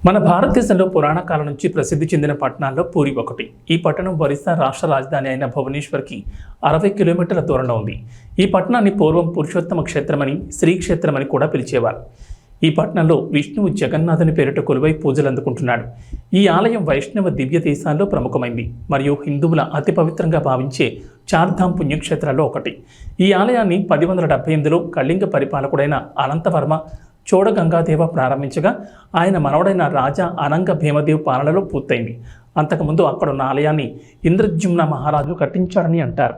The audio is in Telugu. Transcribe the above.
మన భారతదేశంలో పురాణ కాలం నుంచి ప్రసిద్ధి చెందిన పట్టణాల్లో పూరి ఒకటి. ఈ పట్టణం ఒరిస్సా రాష్ట్ర రాజధాని అయిన భువనేశ్వర్కి 60 కిలోమీటర్ల దూరంలో ఉంది. ఈ పట్టణాన్ని పూర్వం పురుషోత్తమ క్షేత్రమని, శ్రీక్షేత్రమని కూడా పిలిచేవారు. ఈ పట్టణంలో విష్ణువు జగన్నాథుని పేరిట కొలువై పూజలు అందుకుంటున్నాడు. ఈ ఆలయం వైష్ణవ దివ్య దేశాల్లో ప్రముఖమైంది మరియు హిందువుల అతి పవిత్రంగా భావించే చార్ధామ్ పుణ్యక్షేత్రాల్లో ఒకటి. ఈ ఆలయాన్ని 1078లో కళింగ పరిపాలకుడైన అనంతవర్మ చోడగంగాదేవ ప్రారంభించగా ఆయన మనవడైన రాజా అనంగ భీమదేవ్ పాలనలో పూర్తయింది. అంతకుముందు అక్కడున్న ఆలయాన్ని ఇంద్రద్యుమ్న మహారాజు కట్టించాడని అంటారు.